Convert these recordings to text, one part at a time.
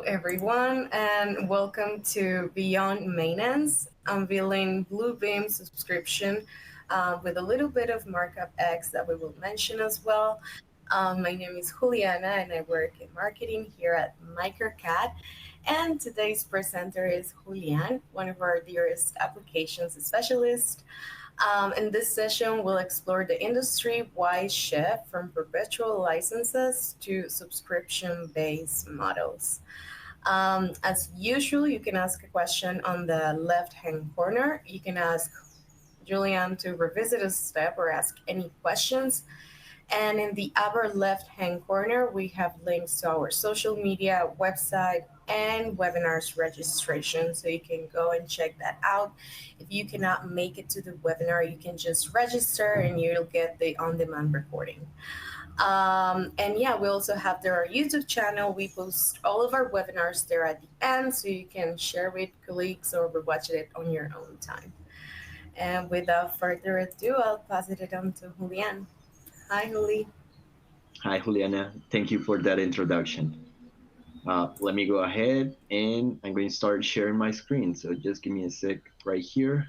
everyone, and welcome to Beyond Maintenance, Unveiling Bluebeam subscription with a little bit of MarkupX that we will mention as well. My name is Juliana, and I work in marketing here at MicroCAD. And today's presenter is Julian, one of our dearest applications specialists. In this session, we'll explore the industry-wide shift from perpetual licenses to subscription-based models. As usual, you can ask a question on the left-hand corner. You can ask Julian to revisit a step or ask any questions. And in the upper left-hand corner, we have links to our social media, website, and webinars registration. So you can go and check that out. If you cannot make it to the webinar, you can just register and you'll get the on-demand recording. And yeah, we also have our YouTube channel. We post all of our webinars there at the end, so you can share with colleagues or watch it on your own time. And without further ado, I'll pass it on to Julian. Hi, Juli. Hi, Juliana. Thank you for that introduction. Let me go ahead and I'm going to start sharing my screen. So just give me a sec right here.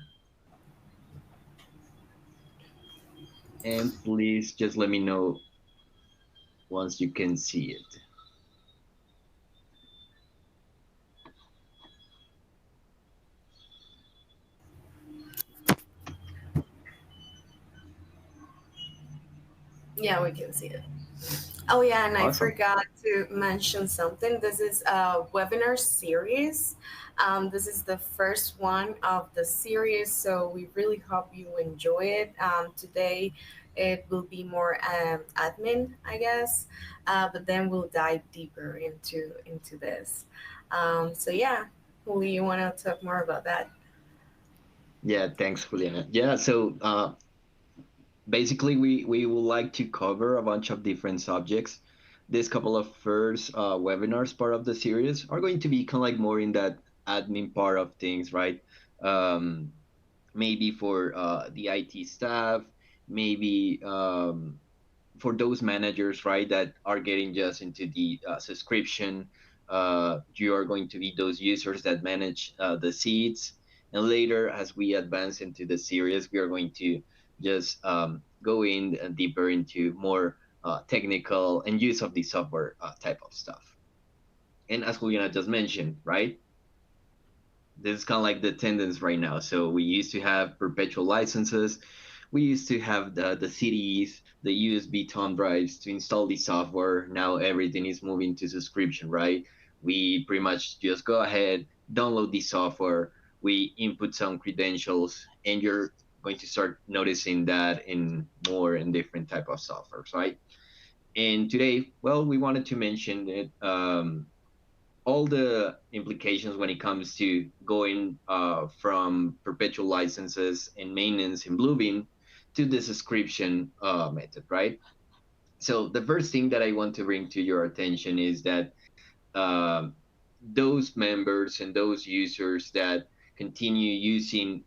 And please just let me know once you can see it. Yeah, we can see it. Oh, yeah, and I Awesome. forgot to mention something. This is a webinar series. This is the first one of the series, so we really hope you enjoy it. Today, it will be more admin, I guess, but then we'll dive deeper into this. So yeah, Juli, you want to talk more about that? Yeah, thanks, Juliana. Yeah, so basically we would like to cover a bunch of different subjects. This couple of first webinars part of the series are going to be kind of like more in that admin part of things, right? Um, maybe for the IT staff, maybe for those managers, right, that are getting just into the subscription. You are going to be those users that manage the seats. And later, as we advance into the series, we are going to just go in deeper into more technical and use of the software type of stuff. And as Juliana just mentioned, right, this is kind of like the tendency right now. So we used to have perpetual licenses. We used to have the CDs, the USB thumb drives to install the software. Now everything is moving to subscription, right? We pretty much just go ahead, download the software, we input some credentials, and you're going to start noticing that in more and different type of softwares, right? And today, well, we wanted to mention it. All the implications when it comes to going from perpetual licenses and maintenance in Bluebeam to the subscription method, right? So the first thing that I want to bring to your attention is that those members and those users that continue using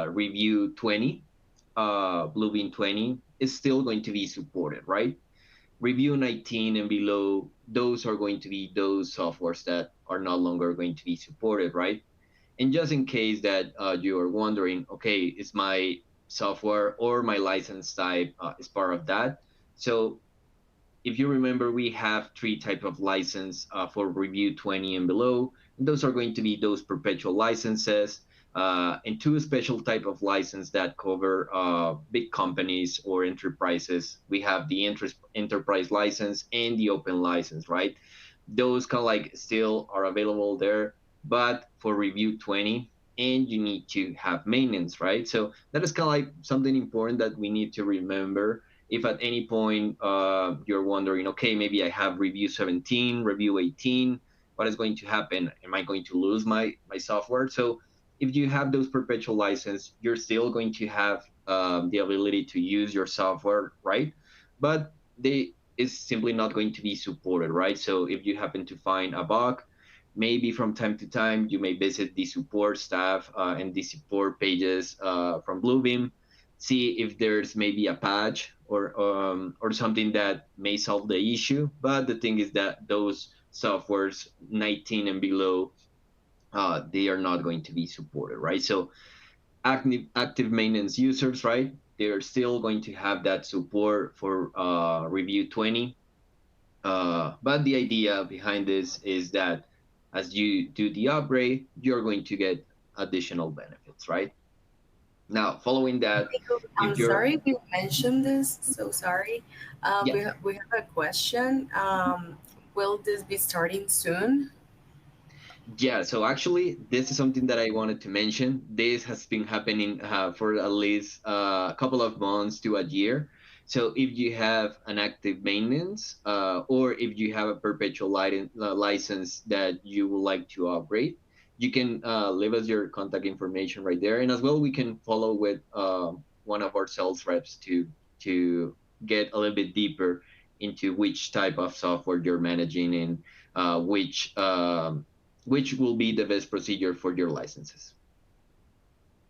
Review 20, Bluebeam 20, is still going to be supported, right? Review 19 and below, those are going to be those softwares that are no longer going to be supported, right? And just in case that you are wondering, okay, is my software or my license type is part of that? So if you remember, we have three type of license for Review 20 and below. And those are going to be those perpetual licenses and two special type of license that cover big companies or enterprises. We have the enterprise license and the open license, right? Those kind of like still are available there, but for Review 20, and you need to have maintenance, right? So that is kind of like something important that we need to remember. If at any point you're wondering, okay, maybe I have Review 17, Review 18, what is going to happen? Am I going to lose my software? So if you have those perpetual license, you're still going to have the ability to use your software, right? But they is simply not going to be supported, right? So if you happen to find a bug, maybe from time to time you may visit the support staff and the support pages from Bluebeam, see if there's maybe a patch or something that may solve the issue. But the thing is that those softwares 19 and below, they are not going to be supported, right? So active maintenance users, right? They're still going to have that support for review 20. But the idea behind this is that as you do the upgrade, you're going to get additional benefits, right? Now, following that, I'm if you're, sorry if you mentioned this. So sorry. yeah, We have a question. Will this be starting soon? Yeah, so actually, this is something that I wanted to mention. This has been happening for at least a couple of months to a year. So if you have an active maintenance, or if you have a perpetual license that you would like to upgrade, you can leave us your contact information right there, and as well we can follow with one of our sales reps to get a little bit deeper into which type of software you're managing and which will be the best procedure for your licenses.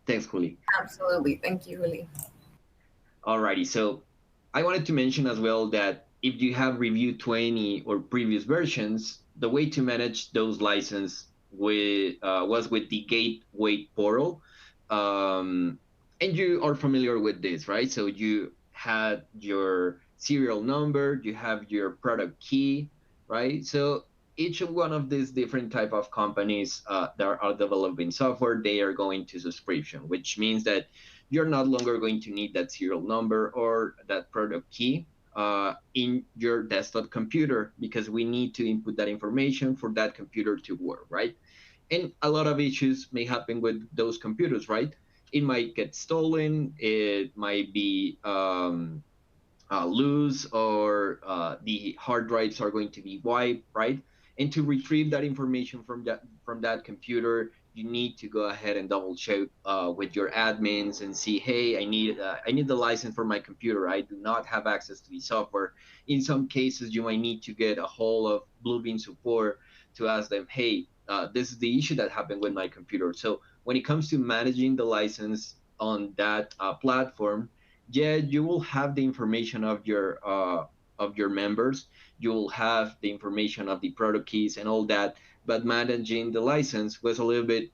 Thanks, Juli. Absolutely. Thank you, Willie. Alrighty, so I wanted to mention as well that if you have Review 20 or previous versions, the way to manage those licenses was with the Gateway portal. And you are familiar with this, right? So you had your serial number, you have your product key, right? So each one of these different type of companies that are developing software, they are going to subscription, which means that you're not longer going to need that serial number or that product key in your desktop computer because we need to input that information for that computer to work, right? And a lot of issues may happen with those computers, right? It might get stolen, it might be lose, or the hard drives are going to be wiped, right? And to retrieve that information from that computer, you need to go ahead and double check with your admins and see, hey, I need the license for my computer. I do not have access to the software. In some cases, you might need to get a hold of Bluebeam support to ask them, hey, this is the issue that happened with my computer. So when it comes to managing the license on that platform, yeah, you will have the information of your members. You will have the information of the product keys and all that. But managing the license was a little bit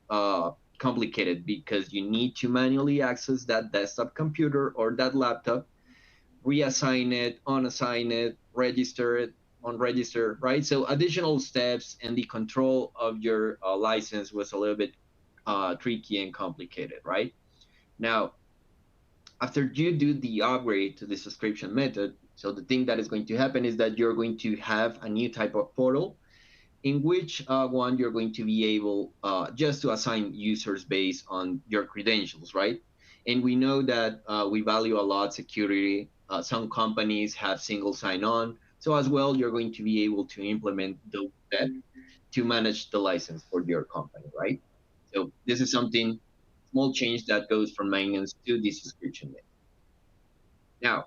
complicated because you need to manually access that desktop computer or that laptop, reassign it, unassign it, register it, unregister, right? So additional steps and the control of your license was a little bit tricky and complicated, right? Now, after you do the upgrade to the subscription method, so the thing that is going to happen is that you're going to have a new type of portal in which one you're going to be able just to assign users based on your credentials, right? And we know that we value a lot security. Some companies have single sign-on, so as well you're going to be able to implement those steps to manage the license for your company, right? So this is something small change that goes from maintenance to the subscription. Now,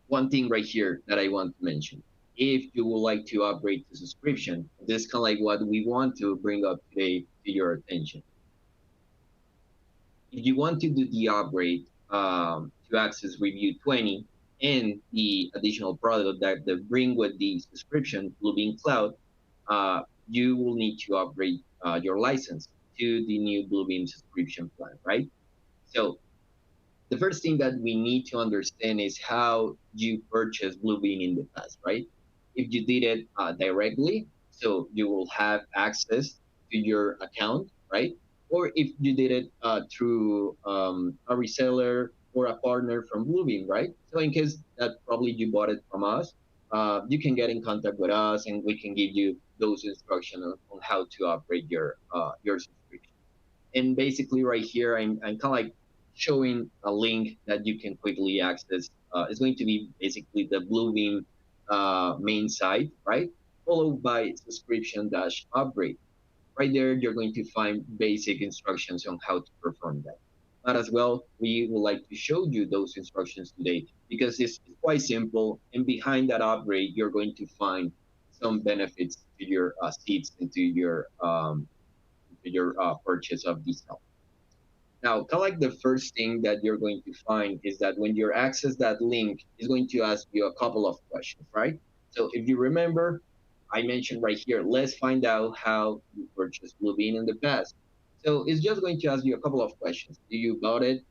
one thing right here that I want to mention. If you would like to upgrade to subscription, this is kind of like what we want to bring up today to your attention. If you want to do the upgrade to access Review 20 and the additional product that they bring with the subscription, Bluebeam Cloud, you will need to upgrade your license to the new Bluebeam subscription plan, right? So the first thing that we need to understand is how you purchased Bluebeam in the past, right? If you did it directly, so you will have access to your account, right? Or if you did it through a reseller or a partner from Bluebeam, right? So in case that probably you bought it from us, you can get in contact with us and we can give you those instructions on how to upgrade your subscription. And basically right here, I'm kind of like showing a link that you can quickly access. It's going to be basically the Bluebeam main site, right? Followed by subscription dash upgrade. Right there, you're going to find basic instructions on how to perform that. But as well, we would like to show you those instructions today because it's quite simple. And behind that upgrade, you're going to find some benefits to your seats and to your purchase of these help. Now, kind of like the first thing that you're going to find is that when you access that link, it's going to ask you a couple of questions, right? So if you remember, I mentioned right here, let's find out how you purchased Bluebeam in the past. So it's just going to ask you a couple of questions. Do you bought it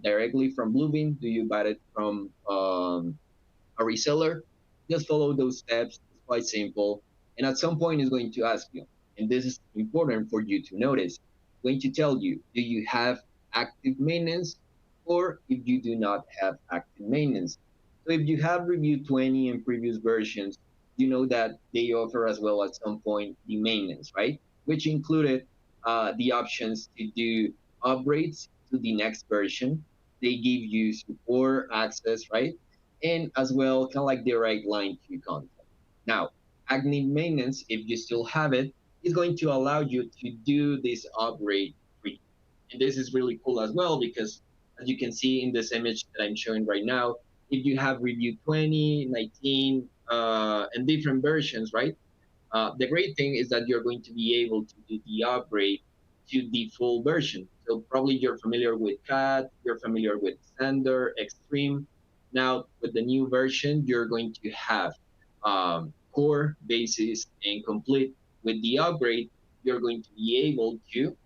directly from Bluebeam? Do you buy it from a reseller? Just follow those steps. It's quite simple. And at some point, it's going to ask you, and this is important for you to notice, it's going to tell you, do you have active maintenance or if you do not have active maintenance? So if you have reviewed 20 and previous versions, you know that they offer as well at some point the maintenance, right? Which included the options to do upgrades to the next version. They give you support access, right? And as well, kind of like direct line to contact. Now, active maintenance, if you still have it, is going to allow you to do this upgrade free. And this is really cool as well because as you can see in this image that I'm showing right now, if you have review 20, 19, and different versions, right? The great thing is that you're going to be able to do the upgrade to the full version. So probably you're familiar with CAD, you're familiar with Standard, Extreme. Now with the new version, you're going to have core, basis, and complete. With the upgrade, you're going to be able to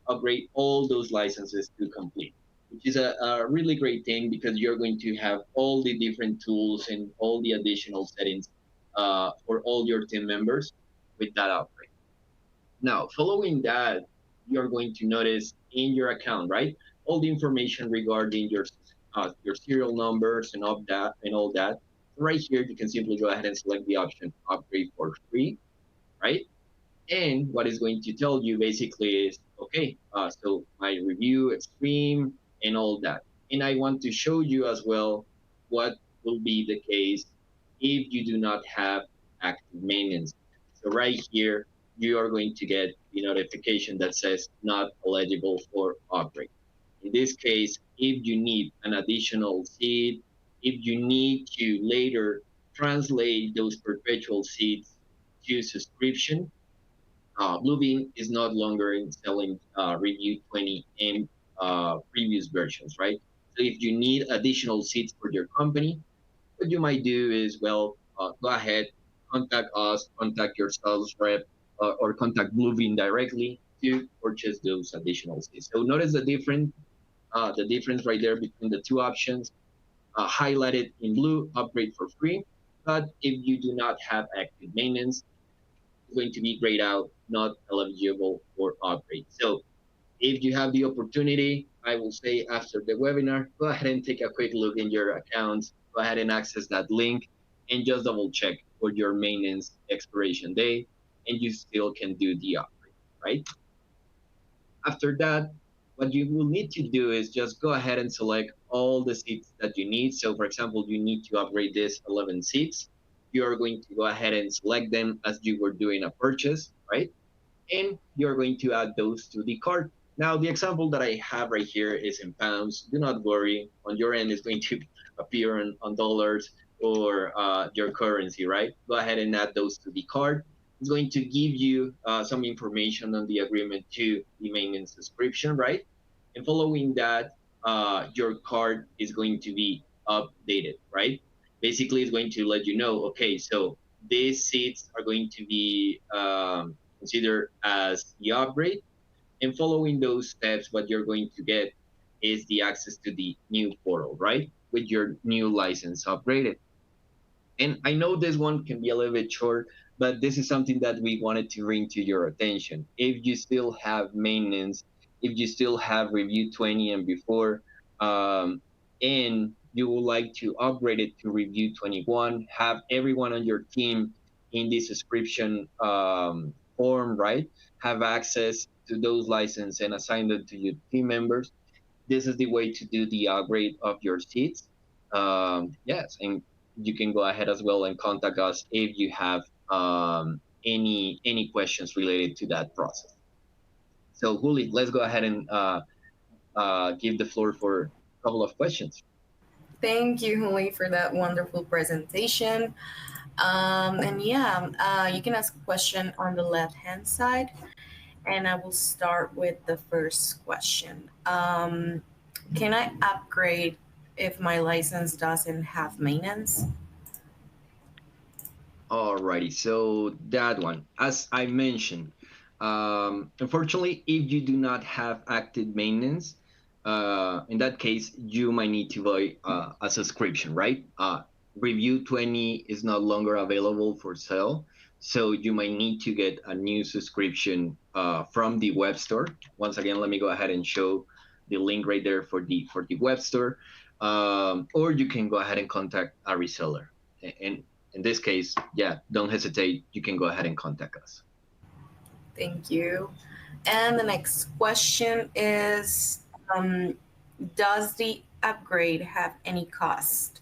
upgrade all those licenses to complete, which is a really great thing because you're going to have all the different tools and all the additional settings for all your team members with that upgrade. Now, following that, you're going to notice in your account, right, all the information regarding your serial numbers and all that. Right here, you can simply go ahead and select the option upgrade for free, right? And what it's going to tell you basically is, okay, so my review, extreme, and all that. And I want to show you as well what will be the case if you do not have active maintenance. So right here, you are going to get the notification that says not eligible for upgrade. In this case, if you need an additional seat, if you need to later translate those perpetual seats to subscription, Bluebeam is not longer selling Review 20 and previous versions, right? So if you need additional seats for your company, what you might do is, well, go ahead, contact us, contact your sales rep, or contact Bluebeam directly to purchase those additional seats. So notice the difference right there between the two options. Highlighted in blue, upgrade for free. But if you do not have active maintenance, going to be grayed out, not eligible for upgrade. So if you have the opportunity, I will say after the webinar, go ahead and take a quick look in your accounts, go ahead and access that link and just double check for your maintenance expiration day and you still can do the upgrade, right? After that, what you will need to do is just go ahead and select all the seats that you need. So for example, you need to upgrade this 11 seats. You are going to go ahead and select them as you were doing a purchase, right? And you're going to add those to the cart. Now, the example that I have right here is in pounds. Do not worry. On your end, it's going to appear on dollars or your currency, right? Go ahead and add those to the cart. It's going to give you some information on the agreement to the maintenance subscription, right? And following that, your card is going to be updated, right? Basically, it's going to let you know, okay, so these seats are going to be considered as the upgrade. And following those steps, what you're going to get is the access to the new portal, right? With your new license upgraded. And I know this one can be a little bit short, but this is something that we wanted to bring to your attention. If you still have maintenance, if you still have review 20 and before, and you would like to upgrade it to review 21, have everyone on your team in the subscription form, right? Have access to those licenses and assign them to your team members. This is the way to do the upgrade of your seats. Yes, and you can go ahead as well and contact us if you have any questions related to that process. So, Juli, let's go ahead and give the floor for a couple of questions. Thank you, Huli, for that wonderful presentation. And yeah, you can ask a question on the left hand side, and I will start with the first question. Can I upgrade if my license doesn't have maintenance? Alrighty, so that one, as I mentioned, unfortunately, if you do not have active maintenance, in that case, you might need to buy a subscription, right? Review 20 is no longer available for sale, so you might need to get a new subscription from the web store. Once again, let me go ahead and show the link right there for the web store, or you can go ahead and contact a reseller. And in this case, yeah, don't hesitate. You can go ahead and contact us. Thank you. And the next question is, um, does the upgrade have any cost?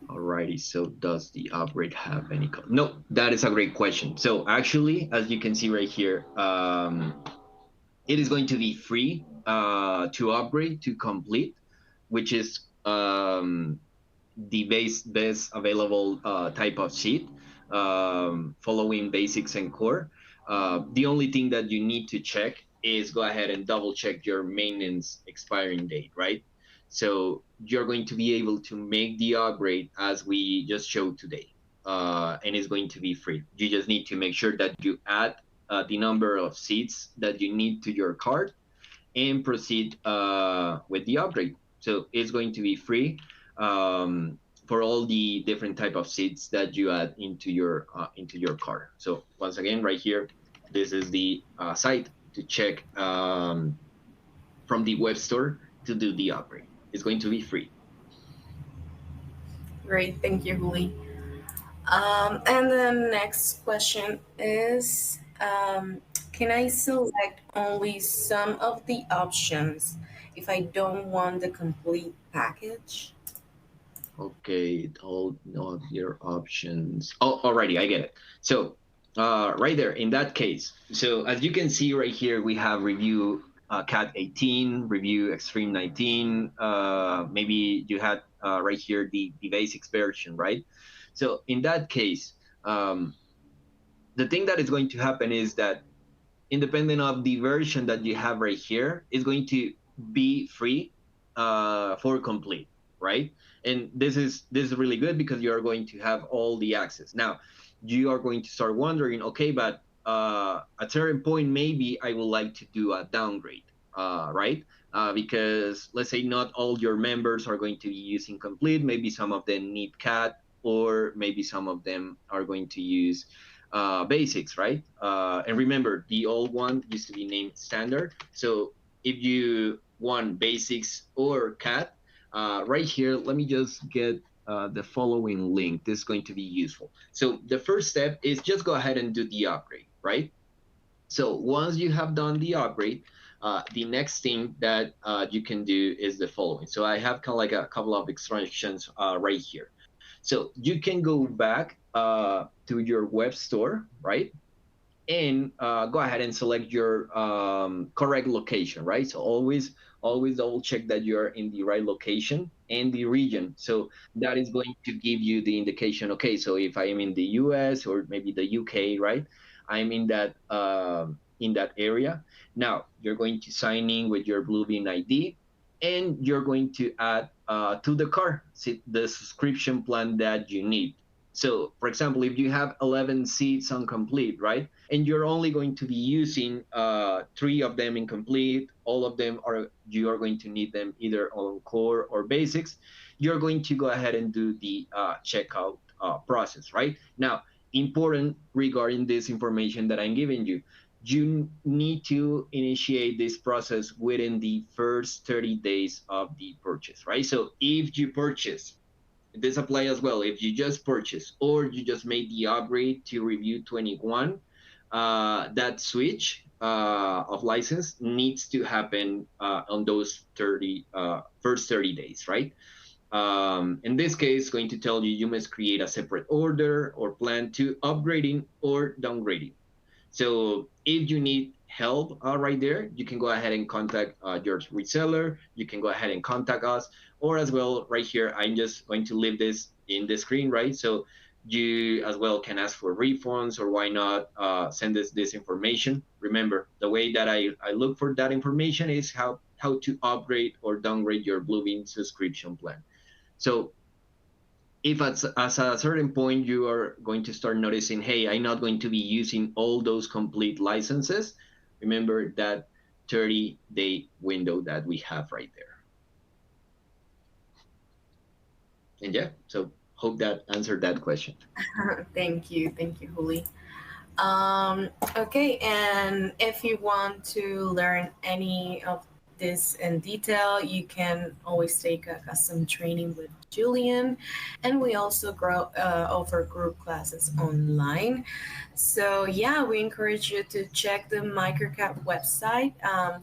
Alrighty, so does the upgrade have any cost? No, that is a great question. So actually, as you can see right here, it is going to be free to upgrade to complete, which is the best available type of sheet, following basics and core. The only thing that you need to check is go ahead and double check your maintenance expiring date, right? So you're going to be able to make the upgrade as we just showed today, and it's going to be free. You just need to make sure that you add the number of seats that you need to your card and proceed with the upgrade. So it's going to be free for all the different type of seats that you add into your car. So once again, right here, this is the site to check from the web store to do the upgrade. It's going to be free. Great, thank you, Julie. And the next question is, can I select only some of the options if I don't want the complete package? Okay, all of your options. Oh, alrighty, I get it. So, right there, in that case, so as you can see right here, we have review CAD 18, review Extreme 19. Maybe you had right here the basics version, right? So in that case, the thing that is going to happen is that independent of the version that you have right here, is going to be free for complete, right? And this is really good because you are going to have all the access. Now, you are going to start wondering, okay, but at a certain point, maybe I would like to do a downgrade, right? Because let's say not all your members are going to be using complete. Maybe some of them need CAD, or maybe some of them are going to use basics, right? And remember, the old one used to be named standard. So if you want basics or CAD, right here, let me just get the following link. This is going to be useful. So the first step is just go ahead and do the upgrade, right? So once you have done the upgrade, the next thing that you can do is the following. So I have kind of like a couple of instructions right here. So you can go back to your web store, right? And go ahead and select your correct location, right? So always double check that you're in the right location and the region. So that is going to give you the indication. Okay, so if I am in the US or maybe the UK, right? I'm in that area. Now you're going to sign in with your Bluebeam ID, and you're going to add to the cart the subscription plan that you need. So, for example, if you have 11 seats on complete, right, and you're only going to be using three of them in complete, all of them are you are going to need them either on core or basics. You're going to go ahead and do the checkout process, right? Now, important regarding this information that I'm giving you. You need to initiate this process within the first 30 days of the purchase, right? So if you purchase, this apply as well. If you just purchase or you just made the upgrade to review 21, that switch of license needs to happen on those first 30 days, right? In this case, going to tell you you must create a separate order or plan to upgrading or downgrading. So if you need help right there, you can go ahead and contact your reseller. You can go ahead and contact us, or as well right here, I'm just going to leave this in the screen, right? So you as well can ask for refunds, or why not send us this information. Remember, the way that I look for that information is how to upgrade or downgrade your Bluebeam subscription plan. So if as a certain point you are going to start noticing, hey, I'm not going to be using all those complete licenses, remember that 30-day window that we have right there. And yeah, so hope that answered that question. Thank you, Juli. Okay, and if you want to learn any of this in detail, you can always take a custom training with Julian, and we also offer group classes online. So yeah, we encourage you to check the MicroCAD website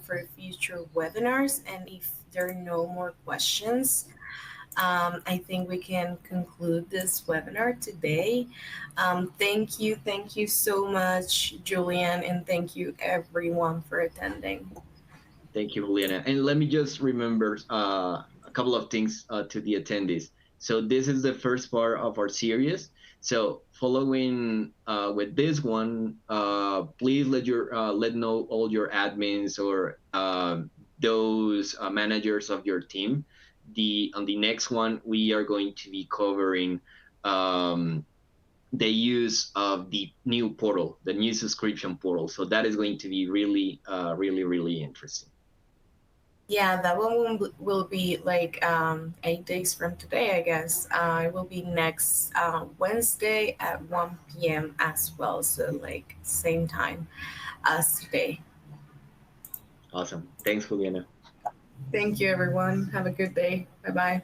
for future webinars, and if there are no more questions, I think we can conclude this webinar today. Thank you so much, Julian, and thank you everyone for attending. Thank you, Juliana. And let me just remember a couple of things to the attendees. So this is the first part of our series. So following with this one, please let know all your admins or those managers of your team. On the next one, we are going to be covering the use of the new portal, the new subscription portal. So that is going to be really, really interesting. Yeah, that one will be like 8 days from today, I guess. It will be next Wednesday at 1 p.m. as well. So, like, same time as today. Awesome. Thanks, Juliana. Thank you, everyone. Have a good day. Bye bye.